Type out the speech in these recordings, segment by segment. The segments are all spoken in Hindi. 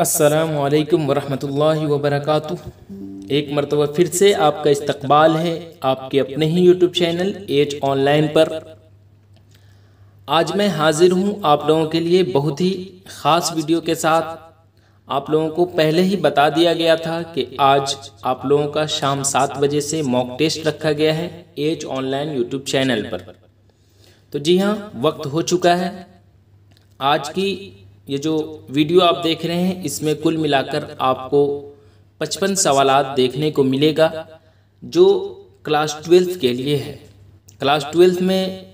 अस्सलामुअलैकुम वरहमतुल्लाहि वबरकातुह। एक मरतबा फिर से आपका इस्तकबाल है आपके अपने ही यूट्यूब चैनल एज ऑनलाइन पर। आज मैं हाजिर हूँ आप लोगों के लिए बहुत ही ख़ास वीडियो के साथ। आप लोगों को पहले ही बता दिया गया था कि आज आप लोगों का शाम 7 बजे से मॉक टेस्ट रखा गया है एज ऑनलाइन यूट्यूब चैनल पर। तो जी हाँ, वक्त हो चुका है। आज की ये जो वीडियो आप देख रहे हैं इसमें कुल मिलाकर आपको 55 सवालात देखने को मिलेगा जो क्लास 12 के लिए है। क्लास 12 में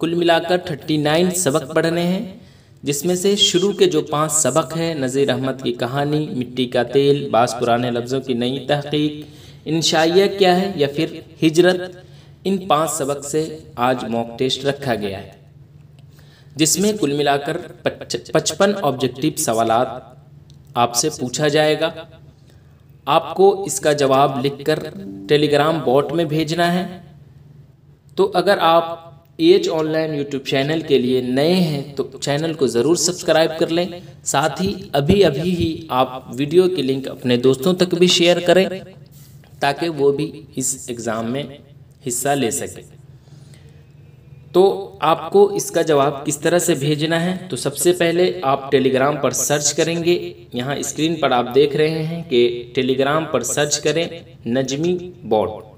कुल मिलाकर 39 सबक पढ़ने हैं, जिसमें से शुरू के जो 5 सबक हैं, नज़ीर अहमद की कहानी, मिट्टी का तेल, बास पुराने लफ्ज़ों की नई तहकीक, इंशाइया क्या है या फिर हिजरत, इन 5 सबक से आज मॉक टेस्ट रखा गया है, जिसमें कुल मिलाकर 55 ऑब्जेक्टिव सवालात आपसे पूछा जाएगा। आपको इसका जवाब लिखकर टेलीग्राम बॉट में भेजना है। तो अगर आप एज ऑनलाइन यूट्यूब चैनल के लिए नए हैं तो चैनल को ज़रूर सब्सक्राइब कर लें। साथ ही अभी ही आप वीडियो की लिंक अपने दोस्तों तक भी शेयर करें ताकि वो भी इस एग्ज़ाम में हिस्सा ले सकें। तो आपको इसका जवाब किस तरह से भेजना है, तो सबसे पहले आप टेलीग्राम पर सर्च करेंगे। यहाँ स्क्रीन पर आप देख रहे हैं कि टेलीग्राम पर सर्च करें नजमी बॉट।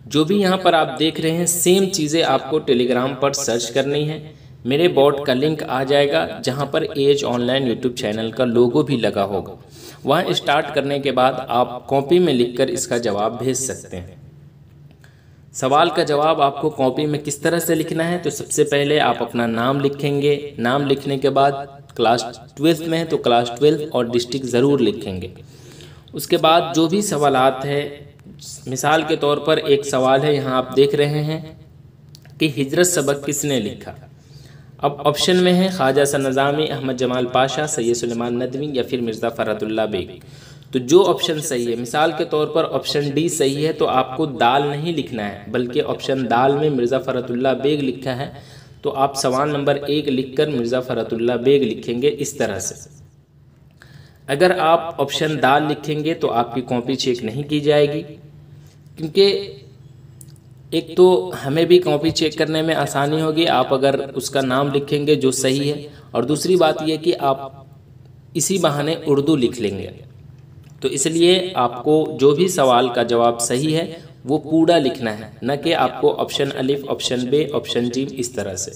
जो भी यहाँ पर आप देख रहे हैं सेम चीज़ें आपको टेलीग्राम पर सर्च करनी है। मेरे बॉट का लिंक आ जाएगा जहाँ पर एज ऑनलाइन यूट्यूब चैनल का लोगो भी लगा होगा। वहाँ स्टार्ट करने के बाद आप कॉपी में लिखकर इसका जवाब भेज सकते हैं। सवाल का जवाब आपको कॉपी में किस तरह से लिखना है, तो सबसे पहले आप अपना नाम लिखेंगे। नाम लिखने के बाद क्लास 12 में है तो क्लास 12 और डिस्ट्रिक्ट ज़रूर लिखेंगे। उसके बाद जो भी सवालात है, मिसाल के तौर पर एक सवाल है, यहाँ आप देख रहे हैं कि हिजरत सबक किसने लिखा। अब ऑप्शन में है ख्वाजा सन नज़ामी, अहमद जमाल पाशा, सैयद सुलेमान नदवी या फिर मिर्ज़ा फ़रहतुल्लाह बेग। तो जो ऑप्शन सही है, मिसाल के तौर पर ऑप्शन डी सही है, तो आपको दाल नहीं लिखना है, बल्कि ऑप्शन दाल में मिर्ज़ा फ़रहतुल्लाह बेग लिखा है तो आप सवाल नंबर 1 लिखकर मिर्ज़ा फ़रहतुल्लाह बेग लिखेंगे इस तरह से। अगर आप ऑप्शन दाल लिखेंगे तो आपकी कॉपी चेक नहीं की जाएगी, क्योंकि एक तो हमें भी कॉपी चेक करने में आसानी होगी आप अगर उसका नाम लिखेंगे जो सही है, और दूसरी बात यह कि आप इसी बहाने उर्दू लिख लेंगे। तो इसलिए आपको जो भी सवाल का जवाब सही है वो पूरा लिखना है, न कि आपको ऑप्शन अलिफ, ऑप्शन बे, ऑप्शन जी इस तरह से।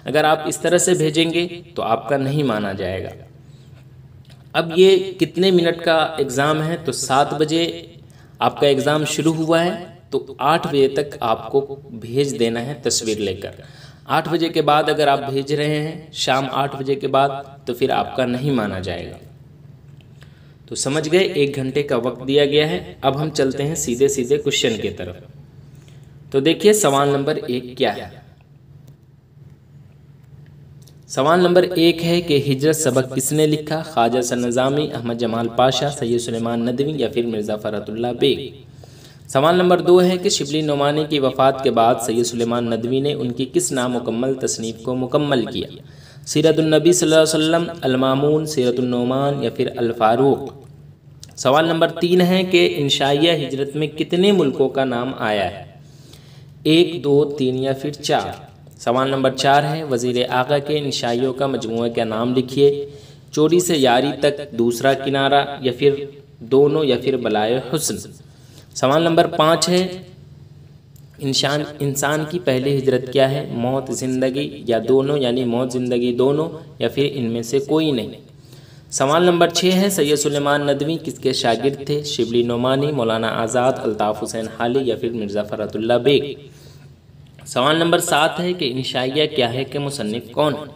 अगर आप इस तरह से भेजेंगे तो आपका नहीं माना जाएगा। अब ये कितने मिनट का एग्ज़ाम है, तो 7 बजे आपका एग्ज़ाम शुरू हुआ है, तो 8 बजे तक आपको भेज देना है तस्वीर लेकर। 8 बजे के बाद अगर आप भेज रहे हैं शाम 8 बजे के बाद तो फिर आपका नहीं माना जाएगा। तो समझ गए, 1 घंटे का वक्त दिया गया है। अब हम चलते हैं सीधे सीधे क्वेश्चन की तरफ। तो देखिए सवाल नंबर 1 क्या है। सवाल नंबर 1 है कि हिजरत सबक किसने लिखा। ख्वाजा सन नज़ामी, अहमद जमाल पाशा, सैयद सुलेमान नदवी या फिर मिर्ज़ा फ़रहतुल्लाह बेग। सवाल नंबर 2 है कि शिबली नोमानी की वफ़ात के बाद सैयद सुलेमान नदवी ने उनकी किस नामुकम्मल तसनीफ़ को मुकम्मल किया। सीरतुन्नबी सल्लल्लाहु अलैहि वसल्लम, अल-मामून, सीरतुन्नोमान या फिर अल-फारूक। सवाल नंबर 3 है कि इंशाइया हिजरत में कितने मुल्कों का नाम आया है, 1, 2, 3 या फिर 4। सवाल नंबर 4 है वज़ीर आगा के इंशाइयों का मजमूआ का नाम लिखिए। चोरी से यारी तक, दूसरा किनारा या फिर दोनों या फिर बलाए हुस्न। सवाल नंबर 5 है इंसान की पहली हिजरत क्या है, मौत, ज़िंदगी या दोनों, यानी मौत ज़िंदगी दोनों या फिर इनमें से कोई नहीं। सवाल नंबर 6 है सैयद सुलेमान नदवी किसके शागिर्द थे, शिबली नोमानी, मौलाना आज़ाद, अल्ताफ़ हुसैन हाली या फिर मिर्ज़ा फ़रहतुल्लाह बेग। सवाल नंबर 7 है कि इंशाइया क्या है के मुसन्निफ़ कौन है,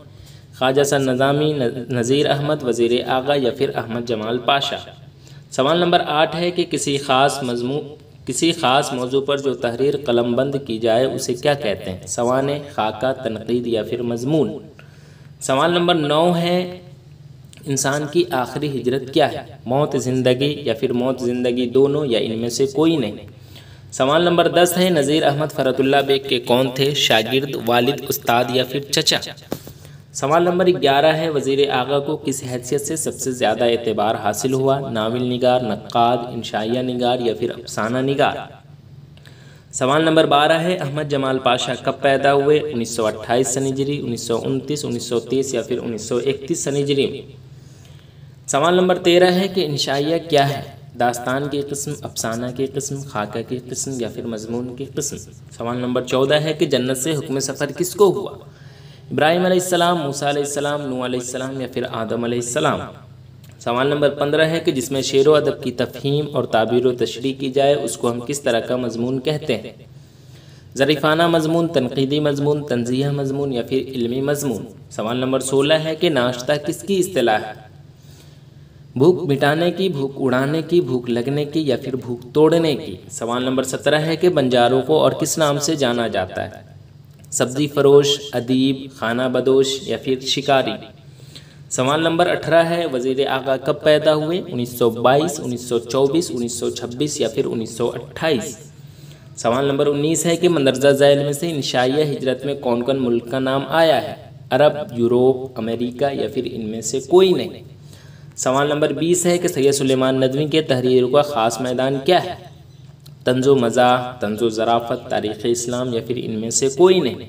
ख्वाजा सन नज़ामी, नज़ीर अहमद, वज़ीर आगा या फिर अहमद जमाल पाशा। सवाल नंबर 8 है कि किसी ख़ास मौजू पर जो तहरीर कलमबंद की जाए उसे क्या कहते हैं, सवाने, खाका, तनकीद या फिर मजमून। सवाल नंबर 9 है इंसान की आखिरी हिजरत क्या है, मौत, ज़िंदगी या फिर मौत ज़िंदगी दोनों या इनमें से कोई नहीं। सवाल नंबर 10 है नज़ीर अहमद फ़रहतुल्लाह बेग के कौन थे, शागिर्द, वालिद, उस्ताद या फिर चचा। सवाल नंबर 11 है, वज़ीर आगा को किस हैसियत से सबसे ज़्यादा एतबार हासिल हुआ? नाविल निगार, नक्काद, इंशाइया निगार या फिर अफसाना निगार। सवाल नंबर 12 है, अहमद जमाल पाशा कब पैदा हुए? 1928 सन हिजरी, 1929, 1930 या फिर 1931 सन हिजरी में। सवाल नंबर 13 है कि इंशाइया क्या है? दास्तान की किस्म, अफसाना की किस्म, खाका की किस्म या फिर मजमून की किस्म। सवाल नंबर 14 है कि जन्नत से हुक्म सफ़र किसको हुआ? इब्राहिम अलैहिस्सलाम, मूसा अलैहिस्सलाम, नूह अलैहिस्सलाम या फिर आदम अलैहिस्सलाम। सवाल नंबर 15 है कि जिसमें शेर व अदब की तफ़हीम और ताबीर व तशरीह की जाए उसको हम किस तरह का मजमून कहते हैं? ज़रीफ़ाना मजमून, तनक़ीदी मजमून, तंज़ीह मजमून या फिर इल्मी मजमून। सवाल नंबर 16 है कि नाश्ता किसकी इस्तिलाह है? भूख मिटाने की, भूख उड़ाने की, भूख लगने की या फिर भूख तोड़ने की। सवाल नंबर 17 है कि बंजारों को और किस नाम से जाना जाता है? सब्ज़ी फरोश, अदीब, खाना बदोश या फिर शिकारी। सवाल नंबर 18 है, वज़ीर आगा कब पैदा हुए? 1922, 1924, 1926 या फिर 1928। सवाल नंबर 19 है कि मंदरजा झैल में से इंशाइया हिजरत में कौन कौन मुल्क का नाम आया है? अरब, यूरोप, अमेरिका या फिर इनमें से कोई नहीं। सवाल नंबर 20 है कि सैयद सुलेमान नदवी के तहरीर का ख़ास मैदान क्या है? तंज़ो मज़ाह, तंज़ो ज़राफ़त, तारीख़ इस्लाम या फिर इनमें से कोई नहीं।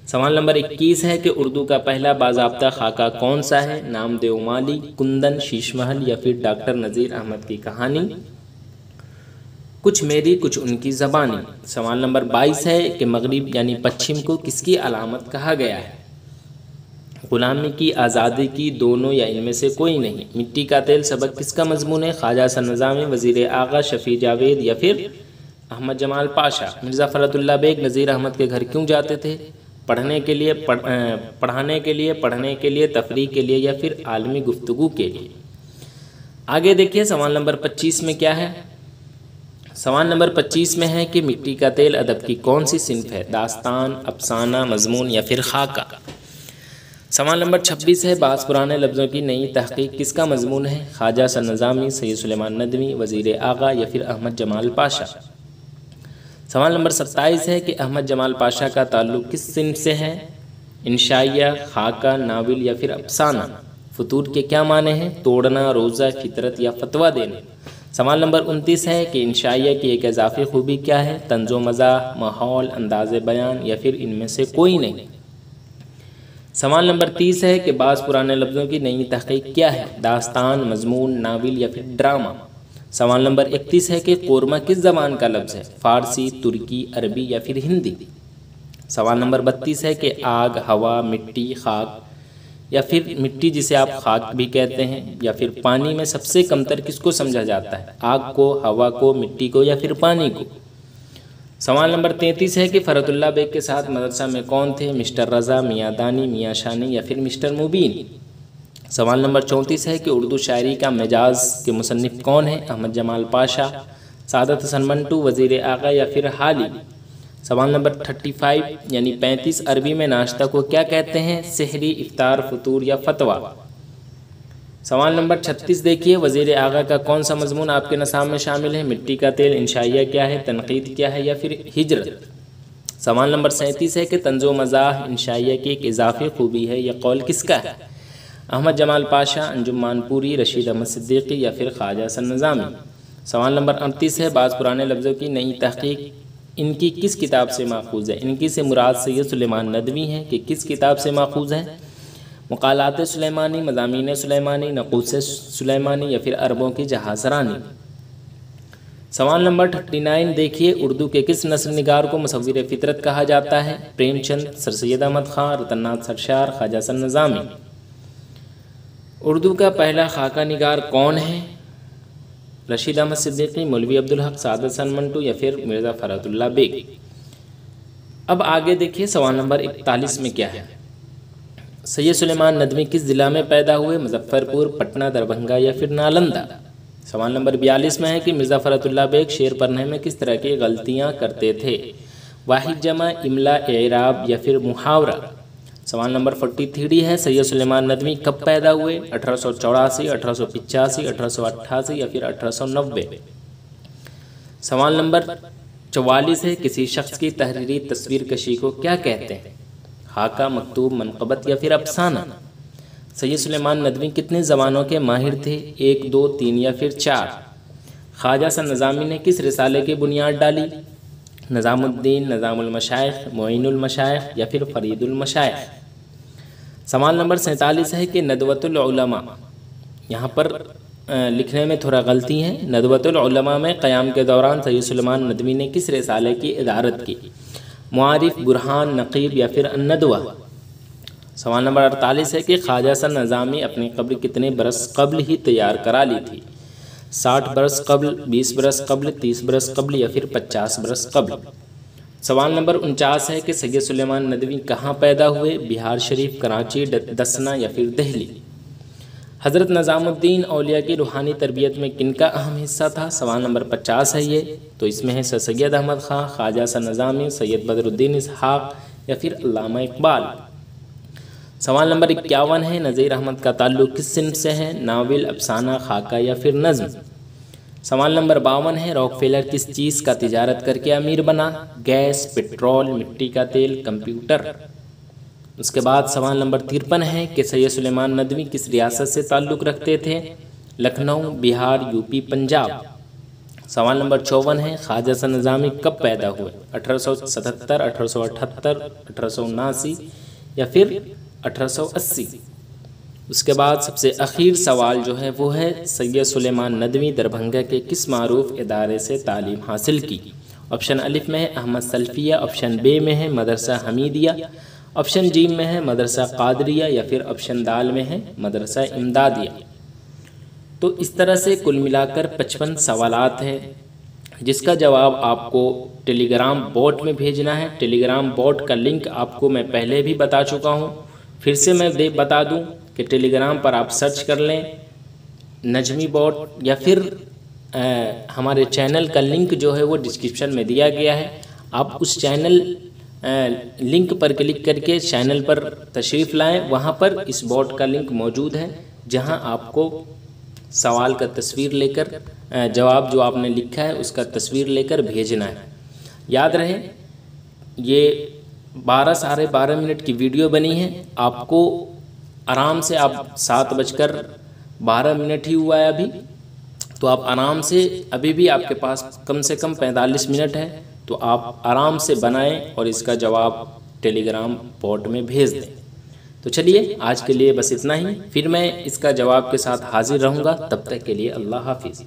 सवाल नंबर 21 है कि उर्दू का पहला बाज़ाब्ता खाका कौन सा है? नामदेव माली, कुंदन, शीशमहल या फिर डॉक्टर नज़ीर अहमद की कहानी, कुछ मेरी कुछ उनकी ज़बानी। सवाल नंबर 22 है कि मगरिब यानी पश्चिम को किसकी अलामत कहा गया है? ग़ुलामी की, आज़ादी की, दोनों या इनमें से कोई नहीं। मिट्टी का तेल सबक किसका मजमून है? ख्वाजा हसन निज़ामी, वज़ीर आगा शफ़ी जावेद या फिर अहमद जमाल पाशा। मिर्ज़ा फ़रतुल्लाह बेग नज़ीर अहमद के घर क्यों जाते थे? पढ़ने के लिए, पढ़ाने के लिए, पढ़ने के लिए, तफरीह के लिए या फिर आलमी गुफ्तगू के लिए। आगे देखिए सवाल नंबर 25 में क्या है। सवाल नंबर 25 में है कि मिट्टी का तेल अदब की कौन सी सिन्फ है? दास्तान, अफसाना, मजमून या फिर खाका। सवाल नंबर 26 है, बास पुराने लफ्ज़ों की नई तहक़ीक़ किसका मजमून है? ख्वाजा हसन निज़ामी, सैयद सुलेमान नदवी, वज़ीर आगा या फिर अहमद जमाल पाशा। सवाल नंबर 27 है कि अहमद जमाल पाशा का ताल्लुक़ किस सिन्फ से है? इंशाइया, खाका, नाविल या फिर अफसाना। फतूर के क्या माने हैं? तोड़ना, रोज़ा, फितरत या फतवा देना। सवाल नंबर 29 है कि इंशाइया की एक इजाफ़ी खूबी क्या है? तंज़ो मज़ाह, माहौल, अंदाज़ बयान या फिर इनमें से कोई नहीं। सवाल नंबर 30 है कि बाज़ पुराने लफ्ज़ों की नई तहक़ीक़ क्या है? दास्तान, मजमून, नाविल या फिर ड्रामा। सवाल नंबर 31 है कि कोरमा किस ज़बान का लफ्ज़ है? फ़ारसी, तुर्की, अरबी या फिर हिंदी। सवाल नंबर 32 है कि आग, हवा, मिट्टी, खाक या फिर मिट्टी जिसे आप खाक भी कहते हैं या फिर पानी में सबसे कमतर किसको समझा जाता है? आग को, हवा को, मिट्टी को या फिर पानी को। सवाल नंबर 33 है कि फ़रतुल्लाह बेग के साथ मदरसा में कौन थे? मिस्टर रज़ा, मियाँ दानी, मियाँ शानी या फिर मिस्टर मुबीन। सवाल नंबर 34 है कि उर्दू शायरी का मिजाज के मुसन्निफ़ कौन है? अहमद जमाल पाशा, सादत हसन मंटू, वज़ीर आगा या फिर हाली। सवाल नंबर 35 यानी 35, अरबी में नाश्ता को क्या कहते हैं? सहरी, इफ्तार, फतूर या फतवा। सवाल नंबर 36 देखिए, वज़ीर आगा का कौन सा मजमून आपके निसाब में शामिल है? मिट्टी का तेल, इंशाइया क्या है, तनक़ीद क्या है या फिर हिजरत। सवाल नंबर 37 है कि तंज़ो मज़ाह इंशाइया की एक इजाफ़ी खूबी है, यह कौल किसका है? अहमद जमाल पाशा, अंजुम मानपुरी, रशीद अहमद सिद्दीकी या फिर ख्वाजा हसन निज़ामी। सवाल नंबर 38 है, बाज़ पुराने लफ्ज़ों की नई तहक़ीक़ इनकी किस किताब से माखूज़ है? इनकी से मुराद सैयद सुलेमान नदवी हैं कि किस किताब से माखूज़ है? मक़ालात सुलेमानी, मज़ामीन सुलेमानी, नक़ूस सुलेमानी या फिर अरबों की जहाज़रानी। सवाल नंबर 39 देखिए, उर्दू के किस नस्र निगार को मुसव्विर फ़ितरत कहा जाता है? प्रेमचंद, सर सैयद अहमद ख़ान, रतननाथ सरशार, ख्वाजा हसन निज़ामी। उर्दू का पहला खाका निगार कौन है? रशीद अहमद सिद्दीकी, मौलवी अब्दुल हक, सादत हसन मंटू या फिर मिर्ज़ा फ़रतुल्लाह बेग। अब आगे देखिए सवाल नंबर 41 में क्या है। सैयद सुलेमान नदवी किस ज़िला में पैदा हुए? मुजफ्फरपुर, पटना, दरभंगा या फिर नालंदा। सवाल नंबर 42 में है कि मिर्ज़ा फ़रतुल्लाह बेग शेर पढ़ने में किस तरह की गलतियाँ करते थे? वाहिद जमा, इमला, एराब या फिर मुहावरा। सवाल नंबर 43 है, सैयद सुलेमान नदवी कब पैदा हुए? 1884, 1885, 1888 या फिर 1890। सवाल नंबर 44 है, किसी शख्स की तहरीरी तस्वीर कशी को क्या कहते हैं? खाका, मकतूब, मनक़बत या फिर अफसाना। सैयद सुलेमान नदवी कितने ज़बानों के माहिर थे? 1, 2, 3 या फिर 4। ख्वाजा सा नज़ामी ने किस रिसाले की बुनियाद डाली? निज़ामुद्दीन, निज़ामुल मशाइख, मुईनुल मशाइख या फिर फरीदुल मशाइख। सवाल नंबर 47 है कि नदवतुल उलमा, यहाँ पर लिखने में थोड़ा गलती है। नदवतुल उलमा में क़याम के दौरान सैयद सुलेमान नदवी ने किस रिसाले की इदारत की? मुआरिफ, बुरहान, नक़ीब या फिर अन्नदवा। सवाल नंबर 48 है कि ख्वाजा सा नज़ामी अपनी कब्र कितने बरस कब्ल ही तैयार करा ली थी? 60 बरस कब्ल, 20 बरस कब्ल, 30 बरस कब्ल या फिर 50 बरस कब्ल। सवाल नंबर 49 है कि सैयद सुलेमान नदवी कहाँ पैदा हुए? बिहार शरीफ, कराची, दसना या फिर दिल्ली। हज़रत निज़ामुद्दीन औलिया की रूहानी तरबियत में किनका अहम हिस्सा था? सवाल नंबर 50 है ये। तो इसमें है सैयद अहमद ख़ां, ख्वाजा सा नज़ामी, सैयद बदरुद्दीन इसहाक़ या फिर अल्लामा इकबाल। सवाल नंबर 51 है नज़ीर अहमद का ताल्लुक़ किस सिन्फ़ से है? नाविल, अफसाना, खाका या फिर नज़्म। सवाल नंबर 52 है रॉकफेलर किस चीज़ का तिजारत करके अमीर बना? गैस, पेट्रोल, मिट्टी का तेल, कंप्यूटर। उसके बाद सवाल नंबर 53 है कि सैयद सुलेमान नदवी किस रियासत से ताल्लुक़ रखते थे? लखनऊ, बिहार, यूपी, पंजाब। सवाल नंबर 54 है ख्वाजा सा नज़ामी कब पैदा हुए? 1877, 1878, 1879 या फिर 1880। उसके बाद सबसे अखीर सवाल जो है वो है सैयद सुलेमान नदवी दरभंगा के किस मारूफ इदारे से तालीम हासिल की? ऑप्शन अलिफ में है अहमद सल्फिया, ऑप्शन बे में है मदरसा हमीदिया, ऑप्शन जी में है मदरसा कादरिया या फिर ऑप्शन दाल में है मदरसा इमदादिया। तो इस तरह से कुल मिलाकर 55 सवालात हैं जिसका जवाब आपको टेलीग्राम बॉट में भेजना है। टेलीग्राम बॉट का लिंक आपको मैं पहले भी बता चुका हूँ, फिर से मैं बता दूँ कि टेलीग्राम पर आप सर्च कर लें नजमी बॉट या फिर हमारे चैनल का लिंक जो है वो डिस्क्रिप्शन में दिया गया है। आप उस चैनल लिंक पर क्लिक करके चैनल पर तशरीफ़ लाएं, वहाँ पर इस बॉट का लिंक मौजूद है जहाँ आपको सवाल का तस्वीर लेकर जवाब जो आपने लिखा है उसका तस्वीर लेकर भेजना है। याद रहे ये 12 साढ़े 12 मिनट की वीडियो बनी है। आपको आराम से आप 7:12 ही हुआ है अभी, तो आप आराम से अभी भी आपके पास कम से कम 45 मिनट है, तो आप आराम से बनाएं और इसका जवाब टेलीग्राम बॉट में भेज दें। तो चलिए आज के लिए बस इतना ही, फिर मैं इसका जवाब के साथ हाजिर रहूँगा। तब तक के लिए अल्लाह हाफिज़।